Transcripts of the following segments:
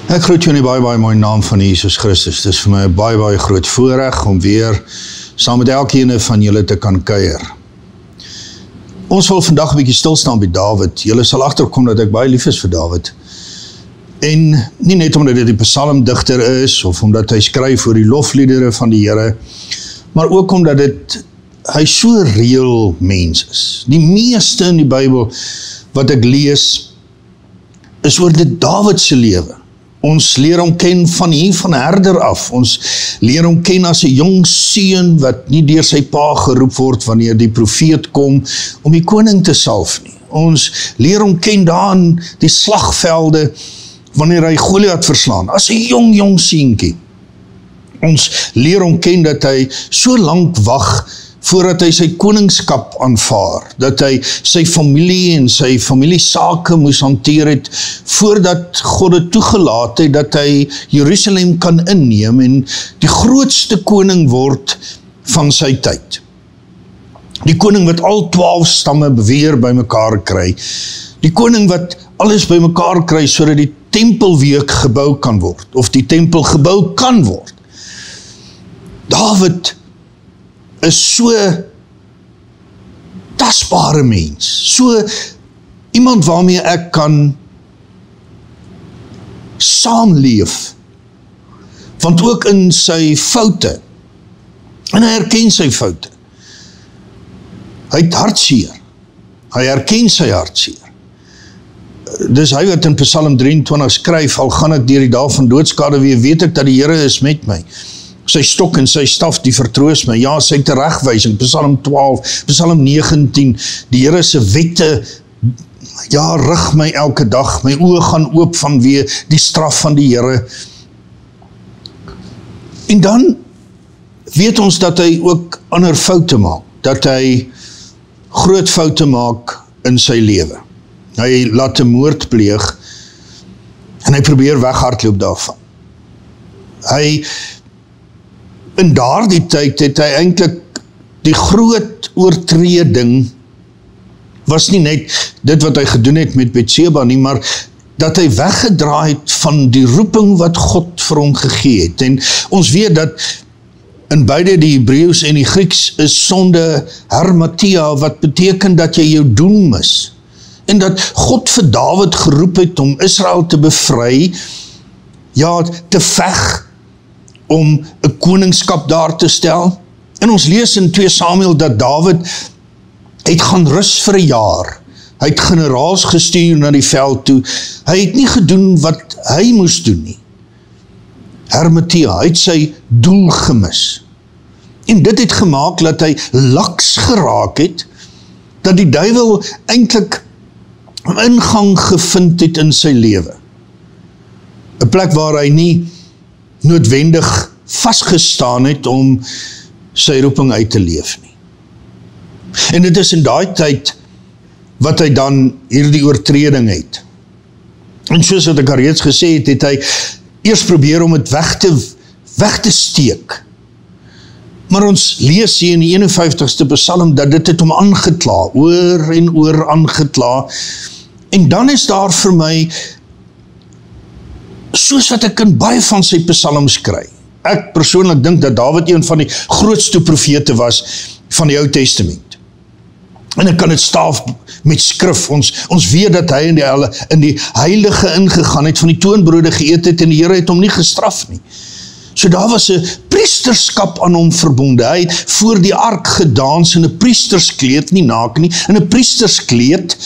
Ek groet jou in die baie mooi naam van Jesus Christus. Dit is vir my 'n baie groot voorreg om weer saam met elkeen van julle te kan kuier. Ons wil vandag 'n bietjie stil staan by Dawid. Julle sal agterkom dat ek baie lief is vir Dawid. En nie net omdat hy die psalmdigter is, of omdat hy skryf oor die lofliedere van die Here, maar ook omdat hy so reëel mens is. Die meeste in die Bybel wat ek lees, is oor dit Dawid se lewe. Ons leer hom ken van herder af. Ons leer hom ken as 'n jong seun wat nie deur sy pa geroep word wanneer die profeet kom om die koning te salf nie. Ons leer hom ken daar in die slagvelde wanneer hy Goliat verslaan, as 'n jong seentjie. Ons leer hom ken dat hy so lank wag voordat hy sy koningskap aanvaar, dat hy sy familie en sy familiesake moes hanteer het, voordat God het toegelaat het, dat hy Jerusalem kan inneem en die grootste koning word van sy tyd. Die koning wat al 12 stamme weer by mekaar kry, die koning wat alles by mekaar kry, sodat die tempel weer gebou kan word, of die tempel gebou kan word. Dawid is so tasbare mens, so iemand waarmee ek kan saamleef, want ook in sy foute, en hy herken sy foute, hy het hartseer, hy herken sy hartseer. Dis hy wat in Psalm 23 skryf, al gaan ek deur die dae van doodskade weer, weet ek dat die Here is met my. Sy stok en sy staf, die vertroos my. Ja, sy teregwysing, Psalm 12, Psalm 19, die Here se wette, ja, rig my elke dag, my oë gaan oop vanweë die straf van die Here. En dan weet ons dat hy ook ander foute maak, dat hy groot foute maak in sy lewe. Hy laat 'n moord pleeg, en hy probeer weghardloop daarvan. In daardie tyd het hy eintlik die groot oortreding, was nie net dit wat hy gedoen het met Betseba nie, maar dat hy weggedraai het van die roeping wat God vir hom gegee het. En ons weet dat in beide die Hebreëus en die Grieks is sonde hermatia, wat beteken dat jy jou doel mis. En dat God vir Dawid geroep het om Israel te bevry, ja, te veg, om 'n koningskap daar te stel. En ons lees in 2 Samuel dat Dawid het gaan rus vir 'n jaar. Hy het generaals gestuur na die veld toe. Hy het nie gedoen wat hy moes doen nie. Hermatia, hy het sy doel gemis. En dit het gemaak dat hy laks geraak het, dat die duiwel eintlik 'n ingang gevind het in sy lewe. 'n plek waar hy nie noodwendig vasgestaan het om sy roeping uit te leef nie. En dit is in daai tyd wat hy dan hierdie oortreding het. En soos wat ek reeds gesê het, het hy eers probeer om het weg te steek. Maar ons lees hier in die 51ste Psalm dat dit het hom aangekla, oor en oor aangekla. En dan is daar vir my, soos wat ek in baie van sy psalms kry. Ek persoonlik dink dat Dawid een van die grootste profete was van die Ou Testament. En ek kan dit staaf met skrif. Ons weet dat hy in die heilige ingegaan het, van die toonbrode geëet het, en die Here het hom nie gestraf nie. So daar was 'n priesterskap aan hom verbonde. Hy het voor die ark gedans in 'n priesterskleed, nie naak nie, in 'n priesterskleed,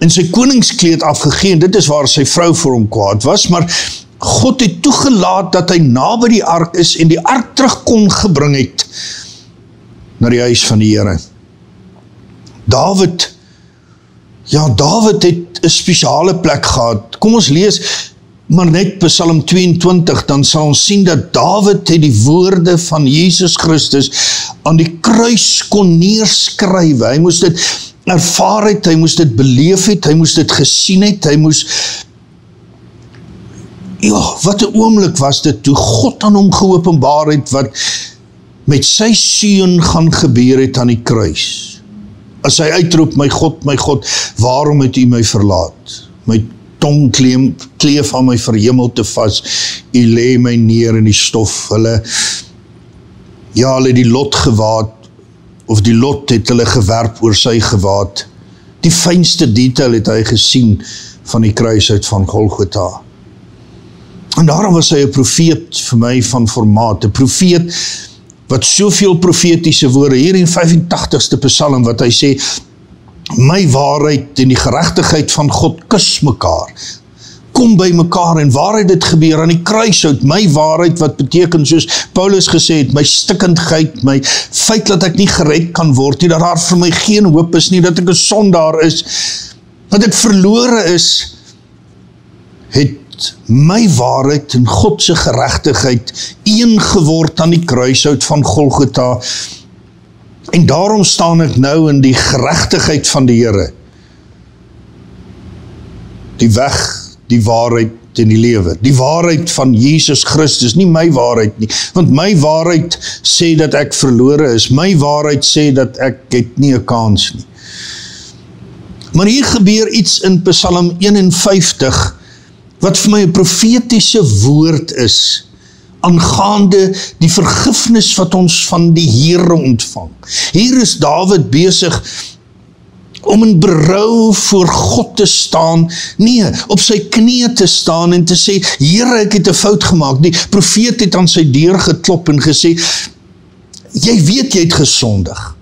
en sy koningskleed afgegee, en dit is waar sy vrou vir hom kwaad was, maar God het toegelaat dat hy naby die ark is, en die ark terug kon gebring het, na die huis van die Here. Dawid het 'n spesiale plek gehad. Kom ons lees maar net Psalm 22, dan sal ons sien dat Dawid het die woorde van Jesus Christus aan die kruis kon neerskrywe. Hy moes dit ervaar het, hy moes dit beleef het, hy moes dit gesien het, hy moes, ja, wat 'n oomblik was dit, toe God aan hom geopenbaar het, wat met sy seun gaan gebeur het aan die kruis. As hy uitroep, my God, waarom het u my verlaat? My tong kleef aan my verhemelte vas, U lê my neer in die stof, hulle die lot gewaad, of die lot het hulle gewerp oor sy gewaad. Die fynste detail het hy gesien van die kruishout van Golgotha. En daarom was hy 'n profeet vir my van formaat, 'n profeet wat soveel profetiese woorde, hier in 85ste Psalm, wat hy sê, my waarheid en die geregtigheid van God kus mekaar, kom by mekaar, en waar het dit gebeur? Aan die kruishout, my waarheid, wat beteken, soos Paulus gesê het, my stikkendheid, my feit dat ek nie gered kan word, nie dat daar vir my geen hoop is nie, dat ek 'n sondaar is, dat ek verlore is, het my waarheid en God se geregtigheid een geword aan die kruishout van Golgotha, en daarom staan ek nou in die geregtigheid van die Here, die weg, die waarheid en die lewe, die waarheid van Jesus Christus, nie my waarheid nie, want my waarheid sê dat ek verlore is, my waarheid sê dat ek het nie 'n kans nie. Maar hier gebeur iets in Psalm 51, wat vir my 'n profetiese woord is, aangaande die vergifnis wat ons van die Here ontvang. Hier is Dawid besig om in berou voor God te staan, nee, op sy knieë te staan en te sê, Here, ek het 'n fout gemaak. Die profeet het aan sy deur geklop en gesê, jy weet jy het gesondig.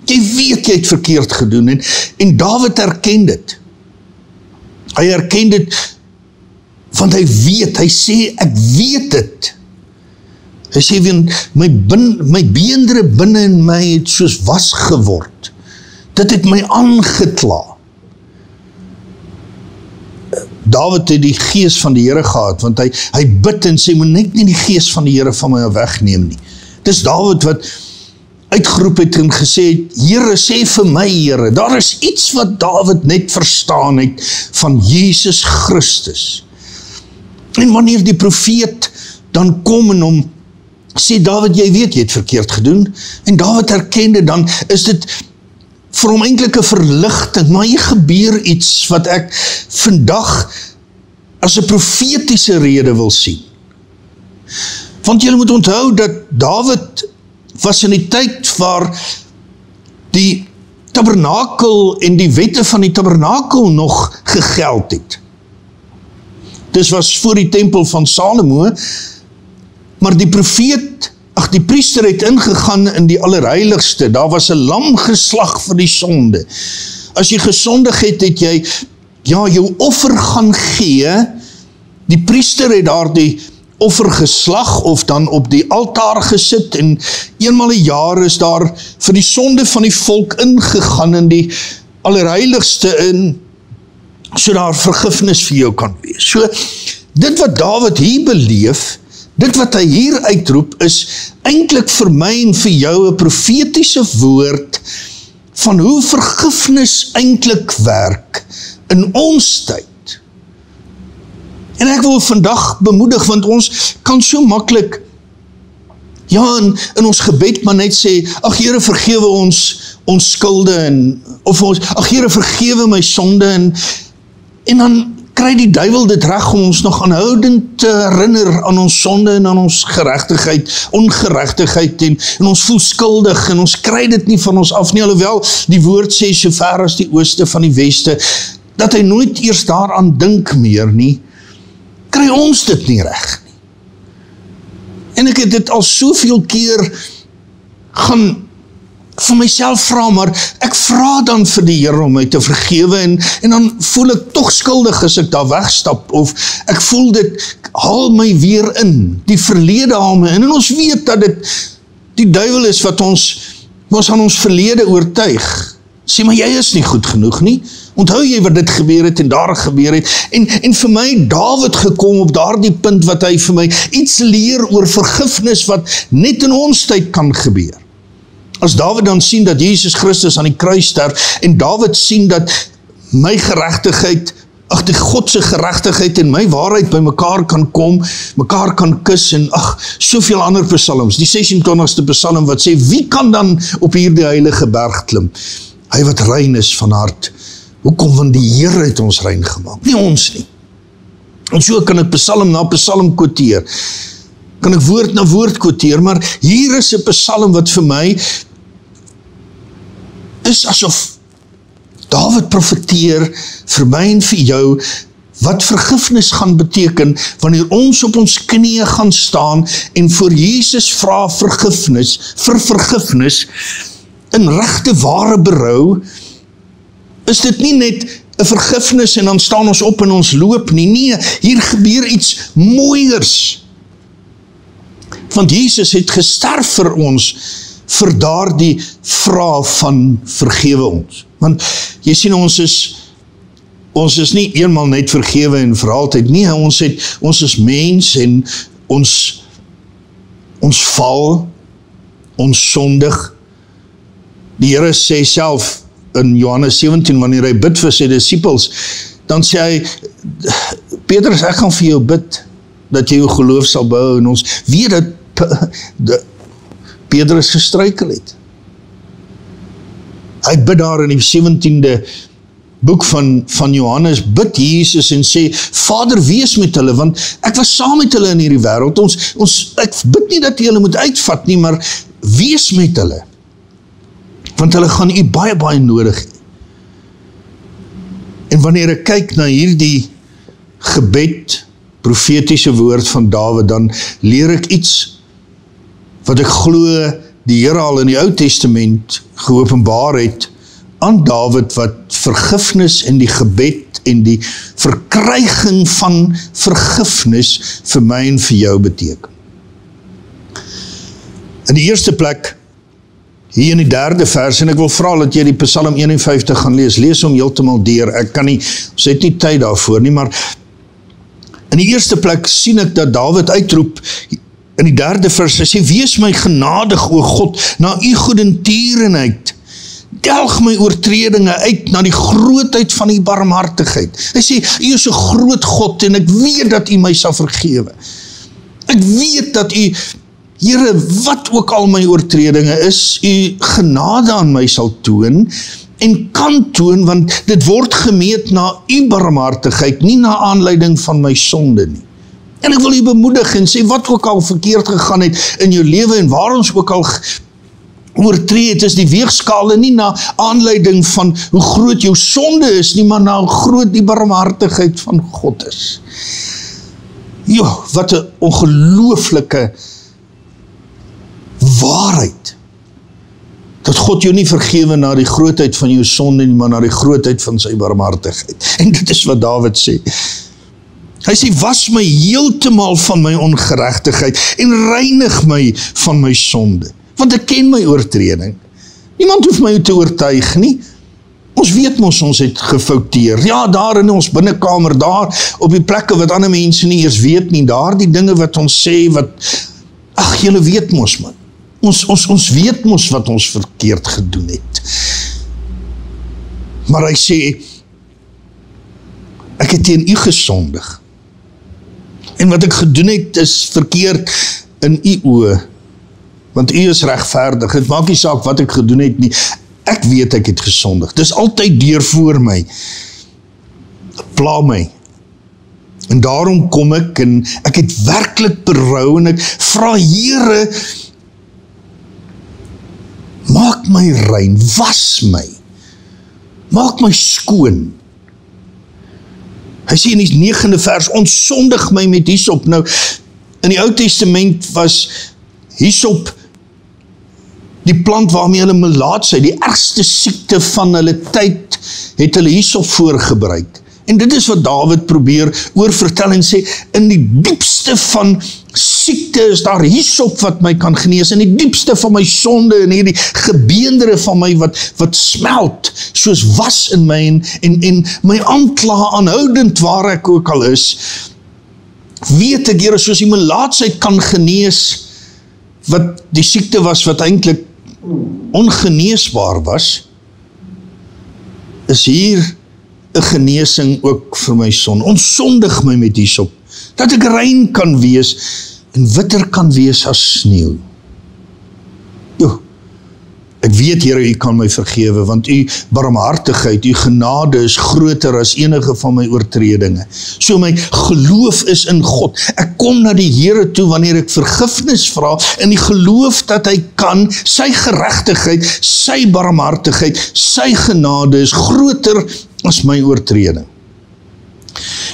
Jy weet jy het verkeerd gedoen, en Dawid erken dit. Hy erken dit, want hy weet, hy sê, ek weet dit. Hy sê, my beendere binne in my het soos was geword. Dit het my aangekla. Dawid het die gees van die Here gehad, want hy bid en sê, moet net nie die gees van die Here van my wegneem nie. Dis Dawid wat uitgeroep het en gesê het, Here, sê vir my, Here, daar is iets wat Dawid net verstaan het van Jesus Christus. En wanneer die profeet dan kom en hom sê, Dawid, jy weet, jy het verkeerd gedoen, en Dawid erkende, dan is dit vir hom eintlik 'n verligting, maar hier gebeur iets wat ek vandag as 'n profetiese rede wil sien. Want julle moet onthou dat Dawid was in die tyd waar die tabernakel en die wette van die tabernakel nog gegeld het. Dis was voor die tempel van Salomo, maar die priester het ingegaan in die allerheiligste, daar was 'n lam geslag vir die sonde. As jy gesondig het, het jy, jou offer gaan gee, die priester het daar die offer geslag, of dan op die altaar gesit, en eenmaal 'n jaar is daar vir die sonde van die volk ingegaan in die allerheiligste in, so daar vergifnis vir jou kan wees. So, dit wat Dawid hier beleef, dit wat hy hier uitroep, is eintlik vir my en vir jou 'n profetiese woord van hoe vergifnis eintlik werk in ons tyd. En ek wil vandag bemoedig, want ons kan so maklik, in ons gebed maar net sê, ag Here, vergewe ons skulde, of ag Here, vergewe my sonde, en dan kry die duiwel dit reg om ons nog aanhoudend te herinner aan ons sonde en aan ons ongeregtigheid, en ons voel skuldig, en ons kry dit nie van ons af nie, alhoewel die woord sê, so ver as die ooste van die weste, dat hy nooit eers daaraan dink meer nie, kry ons dit nie reg nie. En ek het dit al soveel keer gaan vir myself vra, maar ek vra dan vir die Here om my te vergewe, en dan voel ek tog skuldig as ek daar wegstap, of ek voel dit haal my weer in, die verlede haal my in, en ons weet dat dit die duiwel is wat ons aan ons verlede oortuig. Sê, maar jy is nie goed genoeg nie, onthou jy wat dit gebeur het en daar gebeur het, en vir my Dawid gekom op daardie punt wat hy vir my iets leer oor vergifnis wat net in ons tyd kan gebeur. As Dawid dan sien dat Jesus Christus aan die kruis sterf, en Dawid sien dat my geregtigheid, die Godse geregtigheid en my waarheid by mekaar kan kom, mekaar kan kus, en soveel ander psalms, die 26ste psalm wat sê, wie kan dan op hierdie heilige berg klim? Hy wat rein is van hart, Hoekom? Want die Here het ons rein gemaak, nie ons nie. En so kan ek psalm na psalm quoteer, kan ek woord na woord quoteer, maar hier is 'n psalm wat vir my is asof Dawid profeteer vir my en vir jou wat vergifnis gaan beteken wanneer ons op ons knieë gaan staan en voor Jesus vra vergifnis, vir vergifnis in regte ware berou. Is dit nie net 'n vergifnis en dan staan ons op en ons loop nie. Nee, hier gebeur iets mooiers. Want Jesus het gesterf vir ons vir daardie vraag van vergewe ons. Want jy sien, ons is nie eenmaal net vergewe en vir altyd nie. Ons is mens en ons val, ons sondig. Die Here sê self in Johannes 17, wanneer hy bid vir sy disippels, dan sê hy, Petrus, ek gaan vir jou bid, dat jy jou geloof sal bou, en ons weet dat Petrus gestruikel het. Hy bid daar in die 17de boek van Johannes, bid Jesus en sê, Vader, wees met hulle, want ek was saam met hulle in hierdie wêreld, ek bid nie dat jy hulle moet uitvat nie, maar wees met hulle, want hulle gaan u baie, baie nodig hê. En wanneer ek kyk na hierdie gebed, profetiese woord van Dawid, dan leer ek iets wat ek glo die Here al in die Ou Testament geopenbaar het aan Dawid, wat vergifnis en die gebed en die verkryging van vergifnis vir my en vir jou beteken. In die eerste plek, hier in die 3de vers, en ek wil vra dat jy die Psalm 51 gaan lees hom heeltemal deur, ek kan nie, ons het nie tyd daarvoor nie, maar in die eerste plek sien ek dat Dawid uitroep, in die 3de vers, hy sê, wees my genadig, o God, na u goedertierenheid, delg my oortredinge uit, na die grootheid van die barmhartigheid. Hy sê, u is 'n groot God, en ek weet dat u my sal vergewe. Ek weet dat u, Here, wat ook al my oortredinge is, u genade aan my sal toon, en kan toon, want dit word gemeet na u barmhartigheid, nie na aanleiding van my sonde nie. En ek wil u bemoedig en sê, wat ook al verkeerd gegaan het in jou lewe, en waar ons ook al oortree het, is die weegskale nie na aanleiding van hoe groot jou sonde is nie, maar na hoe groot die barmhartigheid van God is. Jo, wat 'n ongelooflike waarheid, dat God jou nie vergewe na die grootheid van jou sonde nie, maar na die grootheid van sy barmhartigheid. En dit is wat Dawid sê. Hy sê, was my heeltemal van my ongeregtigheid en reinig my van my sonde. Want ek ken my oortreding. Niemand hoef my te oortuig nie. Ons weet mos, ons het gefouteer. Ja, daar in ons binnekamer, daar op die plekke wat ander mense nie eers weet nie, daar die dinge wat ons sê, ag, julle weet mos, man. Ons weet mos wat ons verkeerd gedoen het. Maar hy sê, ek het teen u gesondig. En wat ek gedoen het is verkeerd in u oë. Want u is regverdig. Het maak nie saak wat ek gedoen het nie. Ek weet ek het gesondig. Dis altyd deur voor my. Pla my. En daarom kom ek en ek het werklik berou en ek vra, Here, maak my rein, was my, maak my skoon. Hy sê in die 9de vers, ontsondig my met hyssop. Nou, in die Ou Testament was hyssop die plant waarmee hulle melaatsheid, die ergste siekte van hulle tyd, het hulle hyssop voorgebruik. En dit is wat Dawid probeer oorvertel en sê, in die diepste van siekte is daar hyssop wat my kan genees, in die diepste van my sonde, en hierdie gebeendere van my wat smelt, soos was in my, en my aankla aanhoudend waar ek ook al is, weet ek, Here, soos die melaatsheid kan genees, wat die siekte was, wat eintlik ongeneesbaar was, is hier 'n genesing ook vir my sonde. Ontsondig my met hyssop, dat ek rein kan wees, en witter kan wees as sneeu. Jo, Ek weet, Here, U kan my vergewe, want U barmhartigheid, U genade is groter as enige van my oortredinge. So my geloof is in God. Ek kom na die Here toe wanneer ek vergifnis vra, in die geloof dat Hy kan, sy geregtigheid, sy barmhartigheid, sy genade is groter as my oortreding.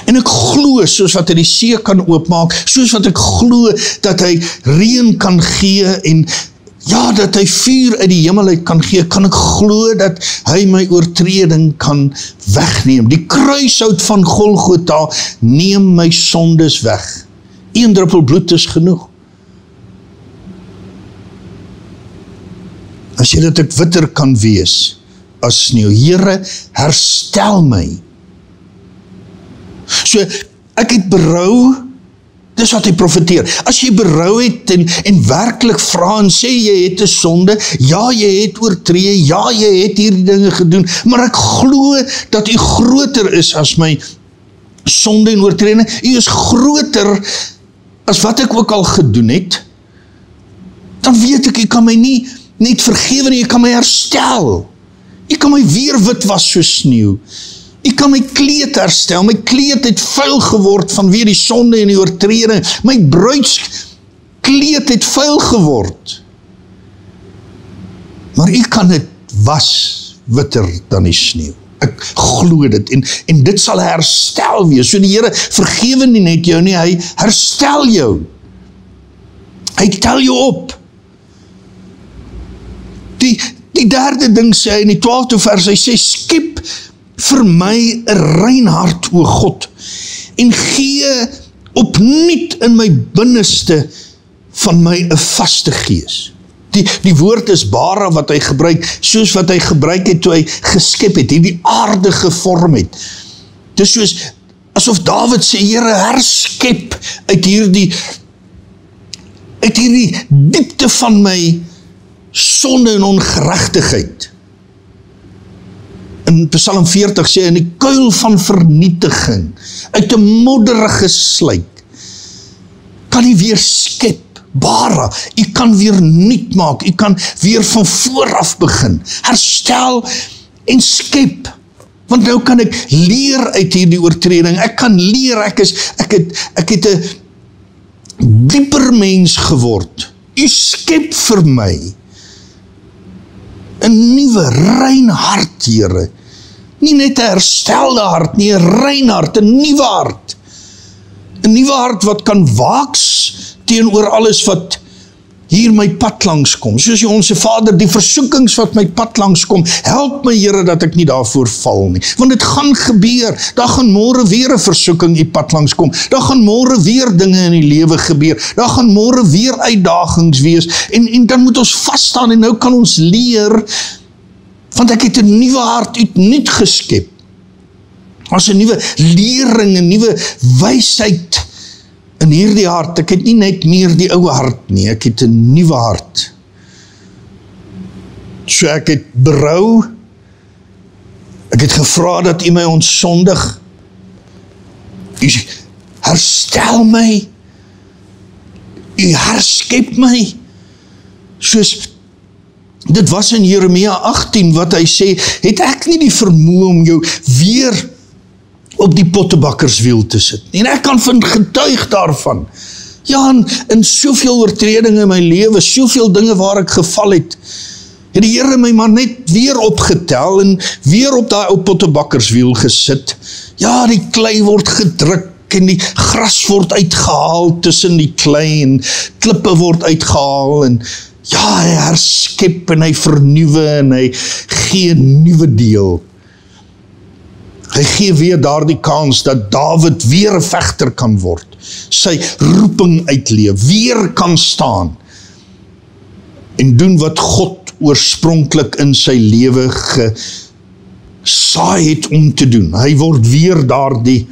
En ek glo, soos wat Hy die see kan oopmaak, soos wat ek glo dat Hy reën kan gee en ja, dat Hy vuur uit die hemel uit kan gee, kan ek glo dat Hy my oortreding kan wegneem. Die kruishout van Golgotha neem my sondes weg. 1 druppel bloed is genoeg. As jy dat ek witter kan wees as sneeu, Here, herstel my. So, ek het berou, dis wat hy profeteer. As jy berou het en werklik vra en sê jy het 'n sonde, ja, jy het oortree, ja, jy het hierdie dinge gedoen, maar ek glo dat U groter is as my sonde en oortreding. U is groter as wat ek ook al gedoen het. Dan weet ek, U kan my nie net vergewe nie, U kan my herstel. U kan my weer wit was soos sneeu. U kan my kleed herstel, my kleed het vuil geword vanweë die sonde en die oortreding, my bruidskleed het vuil geword. Maar U kan dit was witter dan die sneeu. Ek glo dit, en dit sal herstel wees. So die Here vergewe nie net jou nie, Hy herstel jou. Hy tel jou op. Die derde ding sê hy in die 12de vers, hy sê, skep vir my 'n rein hart, o God, en gee opnuut in my binneste van my 'n vaste gees. Die woord is bara wat hy gebruik, soos wat hy gebruik het toe hy geskep het, die aarde gevorm het. Dis soos, asof Dawid sê, Here, herskep uit hierdie diepte van my sonde en ongeregtigheid. In Psalm 40 sê, in die kuil van vernietiging, uit 'n modderige sluik, kan U weer skep, bara, U kan weer nuut maak, U kan weer van vooraf begin, herstel en skep, want nou kan ek leer uit hierdie oortreding, ek kan leer, ek het 'n dieper mens geword, U skep vir my 'n nuwe, rein hart, Here. Nie net 'n herstelde hart nie, 'n rein hart, 'n nuwe hart. 'n Nuwe hart wat kan waaks teenoor alles wat hier my pad langs kom. Soos Onse Vader, die versoekings wat my pad langs kom, help my, Here, dat ek nie daarvoor val nie. Want dit gaan gebeur, daar gaan môre weer 'n versoeking die pad langs kom, daar gaan môre weer dinge in die lewe gebeur, daar gaan môre weer uitdagings wees, en dan moet ons vasstaan, en nou kan ons leer, want ek het 'n nuwe hart uitnuut geskep, as 'n nuwe lering, 'n nuwe wysheid, in hierdie hart. Ek het nie net meer die ou hart nie, ek het 'n nuwe hart. So ek het berou, ek het gevra dat U my ontsondig, U herstel my, U herskep my, soos dit was in Jeremia 18 wat hy sê, het ek nie die vermoë om jou weer op die pottebakkerswiel te sit. En ek kan van getuig daarvan. Ja, in soveel oortredinge in my lewe, soveel dinge waar ek geval het die Here my maar net weer opgetel en weer op daai ou pottebakkerswiel gesit. Ja, die klei word gedruk en die gras word uitgehaal tussen die klei en klippe word uitgehaal en ja, hy herskep en hy vernuwe en hy gee 'n nuwe deel. Hy gee weer daardie kans dat Dawid weer 'n vegter kan word, sy roeping uitleef, weer kan staan en doen wat God oorspronklik in sy lewe gesaai het om te doen. Hy word weer daardie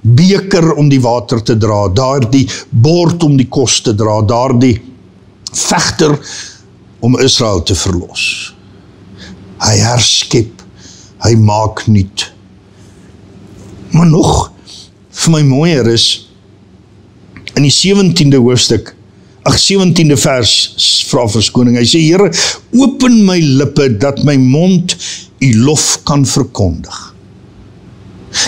beker om die water te dra, daardie bord om die kos te dra, daardie vegter om Israel te verlos. Hy herskep, hy maak nuut. Maar nog vir my mooier is, in die 17de hoofstuk, 17de vers vra verskoning. Hy sê, Here, open my lippe, dat my mond u lof kan verkondig.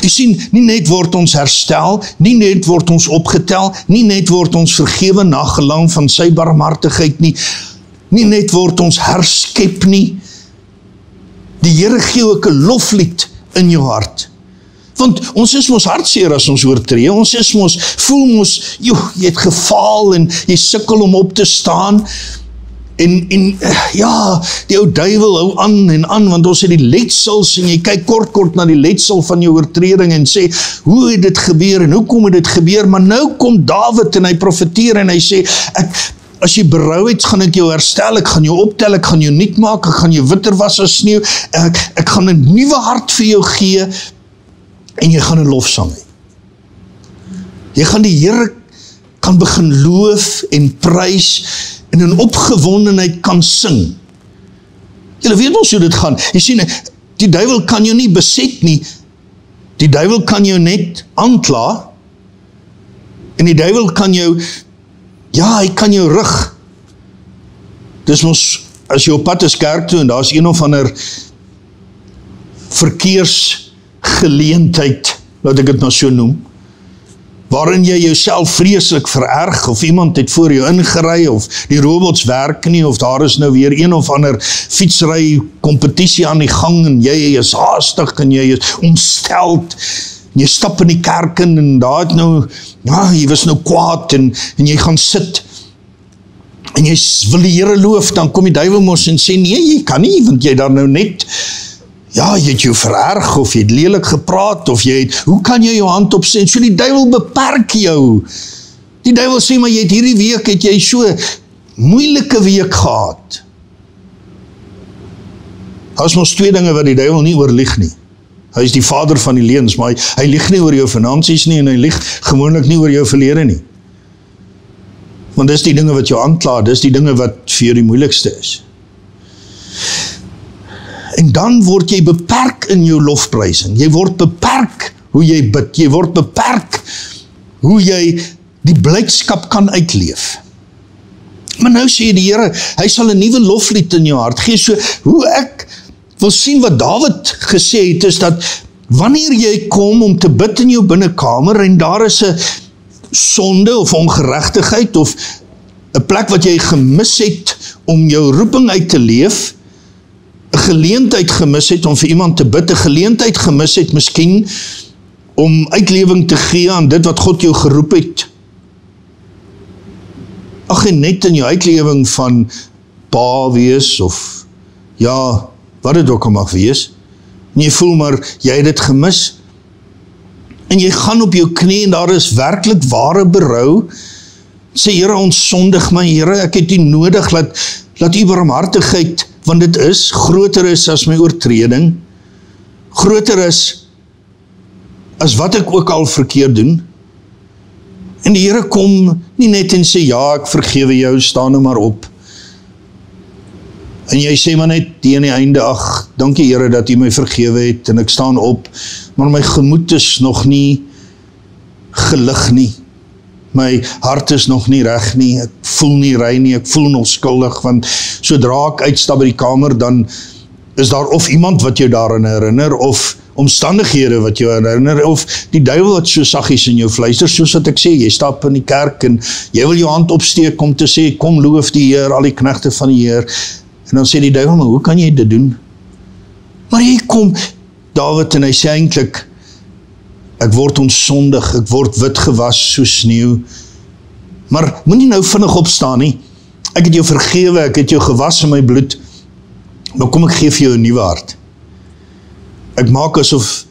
Jy sien, nie net word ons herstel, nie net word ons opgetel, nie net word ons vergewe na gelang van sy barmhartigheid nie, nie net word ons herskep nie. Die Here gee ook 'n loflied in jou hart. Want ons is mos hartseer as ons oortree, ons is mos, voel mos, jy het gefaal en jy sukkel om op te staan, en ja, die ou duiwel hou aan en aan, want ons het die letsels, en jy kyk kort na die letsel van jou oortreding en sê, hoe het dit gebeur en hoekom het dit gebeur, maar nou kom Dawid en hy profeteer en hy sê, as jy berou het, gaan ek jou herstel, ek gaan jou optel, ek gaan jou nuut maak, ek gaan jou witter was as sneeu, ek gaan 'n nuwe hart vir jou gee, en jy gaan 'n lofsang hê. Jy gaan die Here kan begin loof en prys, en in opgewondenheid kan sing. Julle weet ons hoe dit gaan. Jy sien, die duiwel kan jou nie beset nie, die duiwel kan jou net aankla, en die duiwel kan jou, ja, hy kan jou rig. Dis mos, as jy op pad is kerk toe, en daar is een of ander verkeersgeleentheid, laat ek dit nou so noem, waarin jy jouself vreeslik vererg, of iemand het voor jou ingery, of die robots werk nie, of daar is nou weer een of ander fietsry kompetisie aan die gang, en jy is haastig, en jy is ontsteld, en jy stap in die kerk in, en daar het nou, ja, jy was nou kwaad, en jy gaan sit, en jy wil die Here loof, dan kom die duiwel mos en sê, nee, jy kan nie, want jy daar nou net, ja, jy het jou vererg, of jy het lelik gepraat, of jy het, hoe kan jy jou hand opsê? So die duiwel beperk jou. Die duiwel sê, maar jy het hierdie week, het jy so moeilike week gehad. Daar is mos twee dinge wat die duiwel nie oorlieg nie. Hy is die vader van die leuns, maar hy lieg nie oor jou finansies nie, en hy lieg gewoonlik nie oor jou verlede nie. Want dis die dinge wat jou aankla, dis die dinge wat vir jou die moeilikste is. En dan word jy beperk in jou lofprysing. Jy word beperk hoe jy bid. Jy word beperk hoe jy die blydskap kan uitleef. Maar nou sê die Here, hy sal 'n nuwe loflied in jou hart gee. So hoe ek wil sien wat Dawid gesê het, is dat wanneer jy kom om te bid in jou binnekamer en daar is 'n sonde of ongeregtigheid of 'n plek wat jy gemis het om jou roeping uit te leef, 'n geleentheid gemis het om vir iemand te bid, 'n geleentheid gemis het miskien om uitlewing te gee aan dit wat God jou geroep het. Ag, en net in jou uitlewing van pa wees of ja, wat dit ook al mag wees, en jy voel maar, jy het dit gemis, en jy gaan op jou knie en daar is werklik ware berou, sê, Here, ons sondig my, Here, ek het U nodig, laat U barmhartigheid, want dit is, groter is as my oortreding, groter is as wat ek ook al verkeerd doen, en die Here kom nie net en sê, ja, ek vergewe jou, staan nou maar op, en jy sê maar net teen die einde, ag, dankie Here dat U my vergewe het, en ek staan op, maar my gemoed is nog nie gelig nie, my hart is nog nie reg nie, ek voel nie rein nie, ek voel nog skuldig, want sodra ek uitstap by die kamer, dan is daar of iemand wat jou daaraan herinner, of omstandighede wat jou herinner, of die duiwel wat so saggies in jou fluister, soos wat ek sê, jy stap in die kerk, en jy wil jou hand opsteek om te sê, kom loof die Heer, al die knegte van die Heer, en dan sê die duiwel, maar hoe kan jy dit doen? Maar hier kom Dawid, en hy sê eintlik, ek word onsondig, ek word wit gewas so sneeu, maar moenie nou vinnig opstaan nie, ek het jou vergewe, ek het jou gewas in my bloed, maar kom ek gee vir jou 'n nuwe hart. Ek maak asof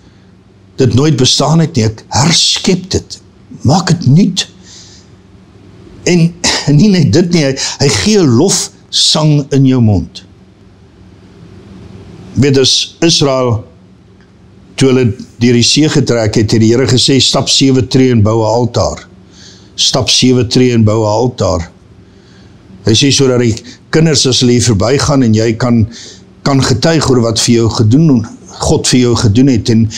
dit nooit bestaan het nie, ek herskep dit, maak het nuut, en nie net dit nie, hy gee lofsang in jou mond. Weet as Israel, toe hulle deur die see getrek het die Here gesê, stap 7 tree en bou 'n altaar. Stap 7 tree en bou 'n altaar. Hy sê sodat die kinders as hulle hier verby gaan en jy kan getuig oor wat vir jou gedoen, God vir jou gedoen het, en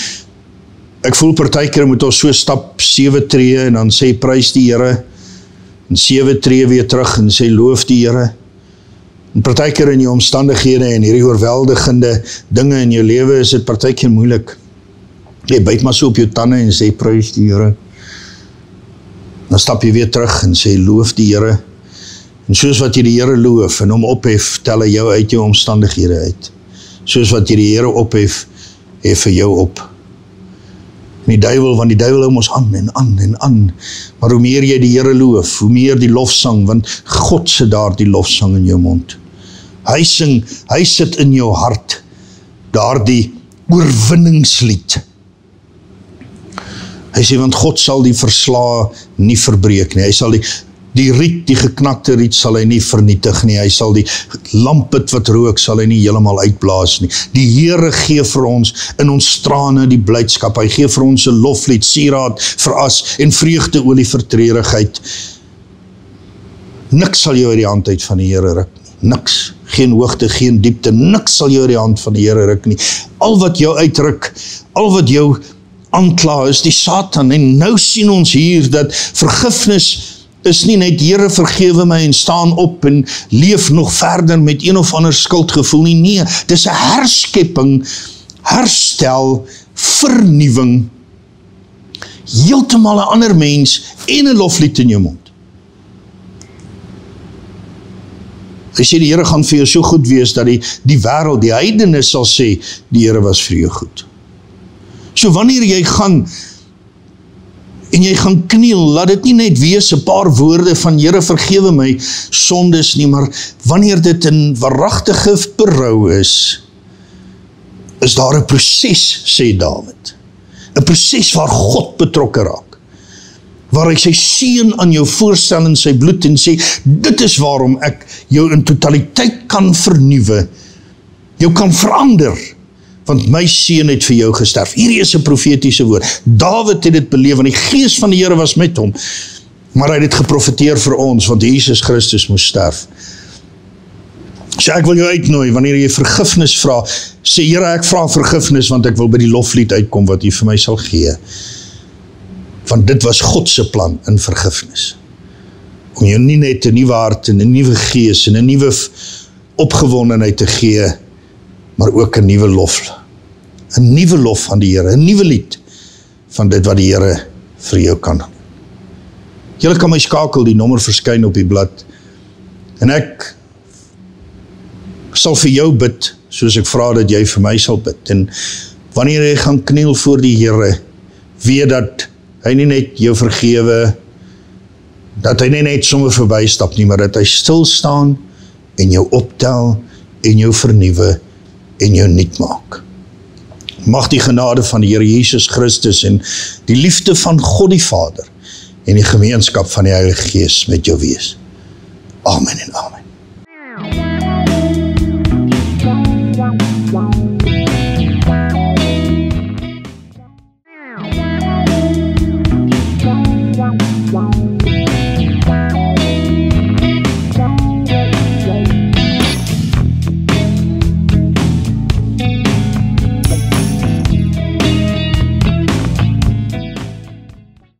ek voel partykeer moet ons so stap 7 tree en dan sê, prys die Here, En 7 tree weer terug en sê, loof die Here. En partykeer in jou omstandighede en hierdie oorweldigende dinge in jou lewe is dit partykeer moeilik. Jy byt maar so op jou tande en sê, prys die Here. Dan stap jy weer terug en sê, loof die Here. En soos wat jy die Here loof en hom ophef, tel hy jou uit jou omstandighede uit. Soos wat jy die Here ophef, hef hy jou op. En die duiwel, want die duiwel hou ons aan en aan en aan. Maar hoe meer jy die Here loof, hoe meer die lofsang, want God sit daar die lofsang in jou mond. Hy sing, hy sit in jou hart, daar die oorwinningslied. Hy sê, want God sal die verslae nie verbreek nie. Hy sal die riet, die geknakte riet sal hy nie vernietig nie. Hy sal die lampet wat rook sal hy nie heeltemal uitblaas nie. Die Here gee vir ons in ons trane die blydskap. Hy gee vir ons 'n loflied, sieraad vir as en vreugdeolie vir treurigheid. Niks sal jou uit die hand uit van die Here ruk nie. Niks. Geen hoogte, geen diepte. Niks sal jou uit die hand van die Here ruk nie. Al wat jou uitruk, al wat jou aankla is die Satan. En nou sien ons hier dat vergifnis is nie net, Here vergewe my en staan op en leef nog verder met een of ander skuldgevoel nie. Nee, dis 'n herskepping, herstel, vernuwing, heeltemal 'n ander mens en 'n loflied in jou mond. Hy sê die Here gaan vir jou so goed wees dat die wêreld, die heidene sal sê, die Here was vir jou goed. So wanneer jy gaan en jy gaan kniel, laat dit nie net wees 'n paar woorde van Here vergewe my sondes nie, maar wanneer dit in waaragtige berou is daar 'n proses, sê Dawid. 'n Proses waar God betrokke raak. Waar hy sy seun aan jou voorstel in sy bloed en sê, dit is waarom ek jou in totaliteit kan vernuwe, jou kan verander, want my seun het vir jou gesterf. Hierdie is 'n profetiese woord. Dawid het dit beleef, want die gees van die Here was met hom, maar hy het dit geprofeteer vir ons, want Jesus Christus moes sterf. So ek wil jou uitnooi, wanneer jy vergifnis vra, sê Here, ek vra vergifnis, want ek wil by die loflied uitkom, wat U vir my sal gee. Want dit was God se plan in vergifnis. Om jou nie net 'n nuwe hart en 'n nuwe gees en 'n nuwe opgewondenheid te gee, maar ook 'n nuwe lof. 'n nuwe lof van die Here, 'n nuwe lied van dit wat die Here vir jou kan. Julle kan my skakel, die nommer verskyn op die blad. En ek sal vir jou bid, soos ek vra dat jy vir my sal bid. En wanneer jy gaan kniel voor die Here, weet dat hy nie net jou vergewe, dat hy nie net sommer verbystap nie, maar dat hy stil staan en jou optel en jou vernuwe en jou nuut maak. Mag die genade van die Here Jesus Christus en die liefde van God die Vader en die gemeenskap van die Heilige Gees met jou wees. Amen en amen.